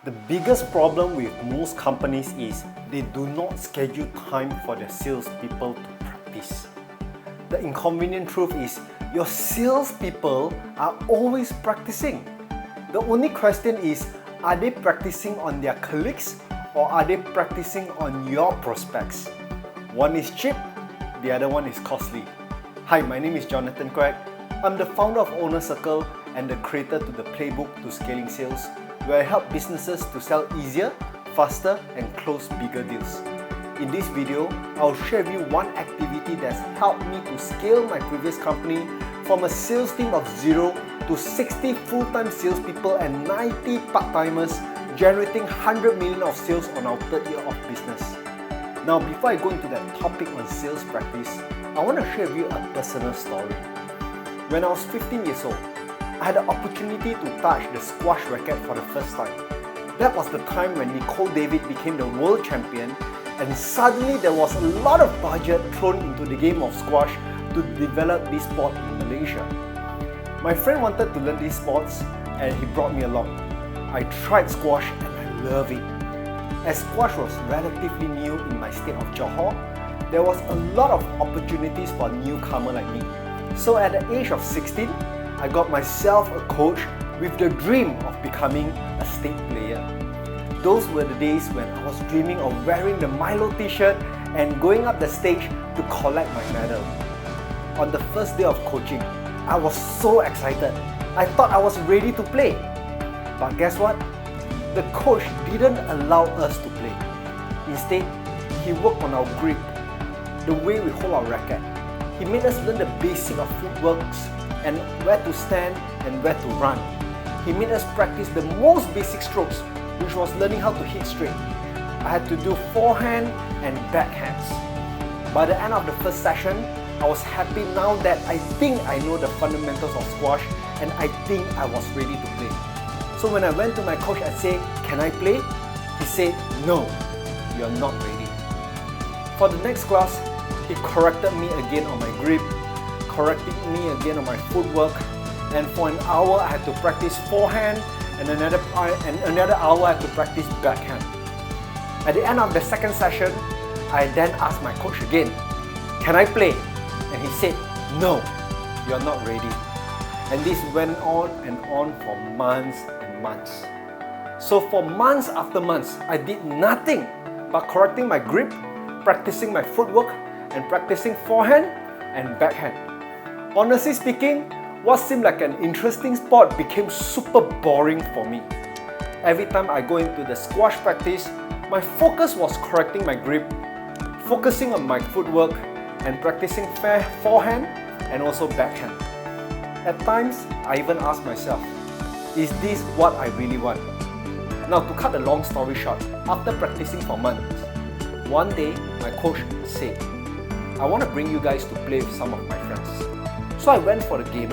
The biggest problem with most companies is they do not schedule time for their salespeople to practice. The inconvenient truth is your salespeople are always practicing. The only question is, are they practicing on their colleagues or are they practicing on your prospects? One is cheap, the other one is costly. Hi, my name is Jonathan Quek. I'm the founder of Owner Circle and the creator to the playbook to scaling sales, where I help businesses to sell easier, faster, and close bigger deals. In this video, I'll share with you one activity that's helped me to scale my previous company from a sales team of 0 to 60 full-time salespeople and 90 part-timers, generating 100 million of sales on our third year of business. Now, before I go into that topic on sales practice, I want to share with you a personal story. When I was 15 years old, I had the opportunity to touch the squash racket for the first time. That was the time when Nicole David became the world champion, and suddenly there was a lot of budget thrown into the game of squash to develop this sport in Malaysia. My friend wanted to learn these sports and he brought me along. I tried squash and I love it. As squash was relatively new in my state of Johor, there was a lot of opportunities for a newcomer like me. So at the age of 16, I got myself a coach with the dream of becoming a state player. Those were the days when I was dreaming of wearing the Milo t-shirt and going up the stage to collect my medal. On the first day of coaching, I was so excited. I thought I was ready to play. But guess what? The coach didn't allow us to play. Instead, he worked on our grip, the way we hold our racket. He made us learn the basic of footworks and where to stand and where to run. He made us practice the most basic strokes, which was learning how to hit straight. I had to do forehand and backhands. By the end of the first session, I was happy now that I think I know the fundamentals of squash and I think I was ready to play. So when I went to my coach and said, "Can I play?" He said, "No, you're not ready." For the next class, he corrected me again on my grip, corrected me again on my footwork, and for an hour I had to practice forehand and another hour I had to practice backhand. At the end of the second session, I then asked my coach again, "Can I play?" And he said, "No, you're not ready." And this went on for months and months. So for months after months, I did nothing but correcting my grip, practicing my footwork, and practicing forehand and backhand. Honestly speaking, what seemed like an interesting sport became super boring for me. Every time I go into the squash practice, my focus was correcting my grip, focusing on my footwork, and practicing forehand and also backhand. At times, I even asked myself, is this what I really want? Now, to cut a long story short, after practicing for months, one day my coach said, "I want to bring you guys to play with some of my friends." So I went for the game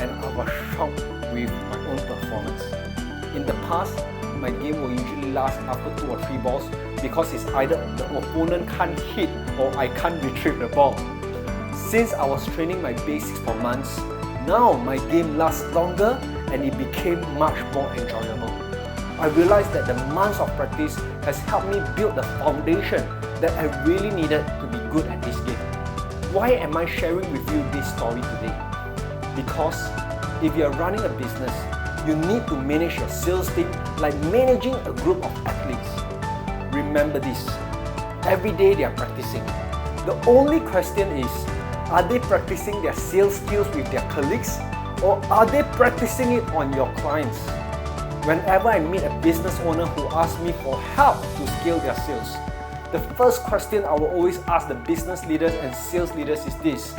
and I was shocked with my own performance. In the past, my game will usually last after 2 or 3 balls because it's either the opponent can't hit or I can't retrieve the ball. Since I was training my basics for months, now my game lasts longer and it became much more enjoyable. I realized that the months of practice has helped me build the foundation that I really needed to be good at this game. Why am I sharing with you this story today? Because if you're running a business, you need to manage your sales team like managing a group of athletes. Remember this, every day they are practicing. The only question is, are they practicing their sales skills with their colleagues or are they practicing it on your clients? Whenever I meet a business owner who asks me for help to scale their sales, the first question I will always ask the business leaders and sales leaders is this: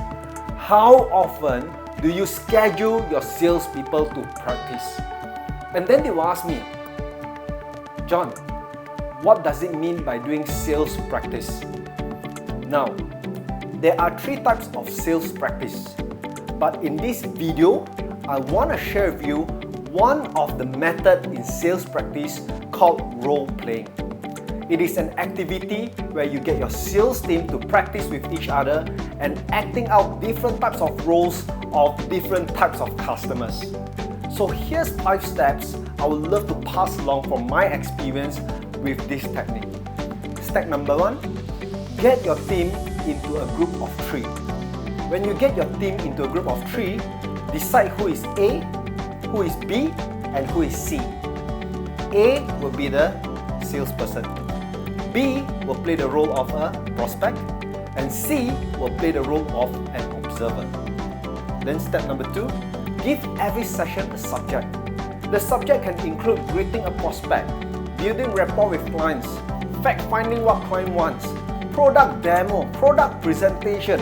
how often do you schedule your salespeople to practice? And then they will ask me, "John, what does it mean by doing sales practice?" Now, there are 3 types of sales practice. But in this video, I want to share with you one of the methods in sales practice called role playing. It is an activity where you get your sales team to practice with each other and acting out different types of roles of different types of customers. So So here's 5 steps I would love to pass along from my experience with this technique. Step number 1, get your team into a group of 3. When you get your team into a group of 3, decide who is A, who is B, and who is C. A will be the salesperson, B will play the role of a prospect, and C will play the role of an observer. Then step number 2, give every session a subject. The subject can include greeting a prospect, building rapport with clients, fact-finding what client wants, product demo, product presentation,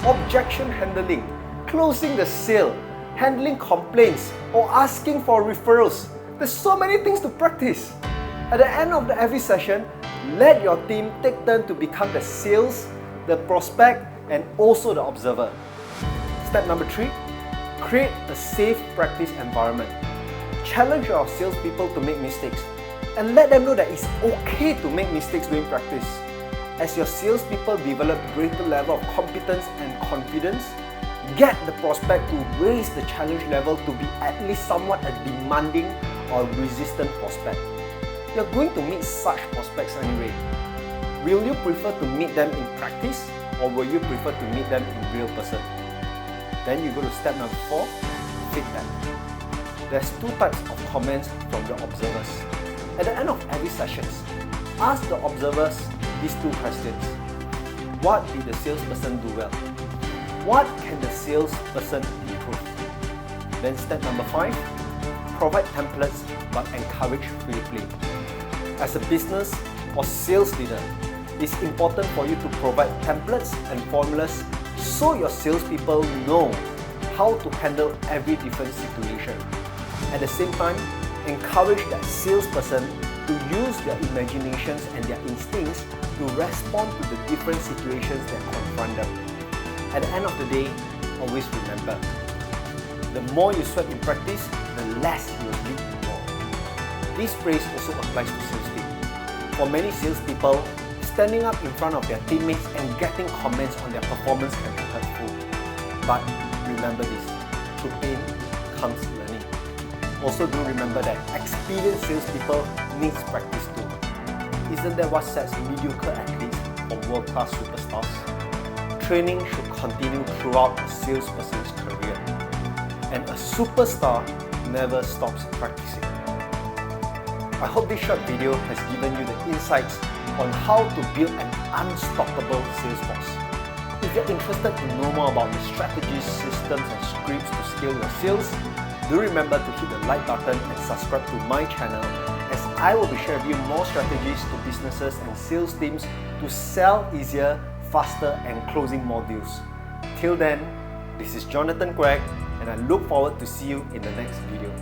objection handling, closing the sale, handling complaints, or asking for referrals. There's so many things to practice. At the end of every session, let your team take turn to become the sales, the prospect, and also the observer. Step number 3, create a safe practice environment. Challenge your salespeople to make mistakes and let them know that it's okay to make mistakes during practice. As your salespeople develop greater level of competence and confidence, get the prospect to raise the challenge level to be at least somewhat a demanding or resistant prospect. You're going to meet such prospects anyway. Will you prefer to meet them in practice or will you prefer to meet them in real person? Then you go to step number 4, feedback. There's 2 types of comments from the observers. At the end of every session, ask the observers these 2 questions. What did the salesperson do well? What can the salesperson improve? Then step number 5, provide templates but encourage free play. As a business or sales leader, it's important for you to provide templates and formulas so your salespeople know how to handle every different situation. At the same time, encourage that salesperson to use their imaginations and their instincts to respond to the different situations that confront them. At the end of the day, always remember, the more you sweat in practice, the less you will bleed more. This phrase also applies to salespeople. For many salespeople, standing up in front of their teammates and getting comments on their performance can be hurtful. But remember this, through pain comes learning. Also do remember that experienced salespeople needs practice too. Isn't that what sets mediocre athletes from world-class superstars? Training should continue throughout a salesperson's career. And a superstar never stops practicing. I hope this short video has given you the insights on how to build an unstoppable sales force. If you're interested to know more about the strategies, systems, and scripts to scale your sales, do remember to hit the like button and subscribe to my channel, as I will be sharing with you more strategies to businesses and sales teams to sell easier, faster, and closing more deals. Till then, this is Jonathan Quek, and I look forward to see you in the next video.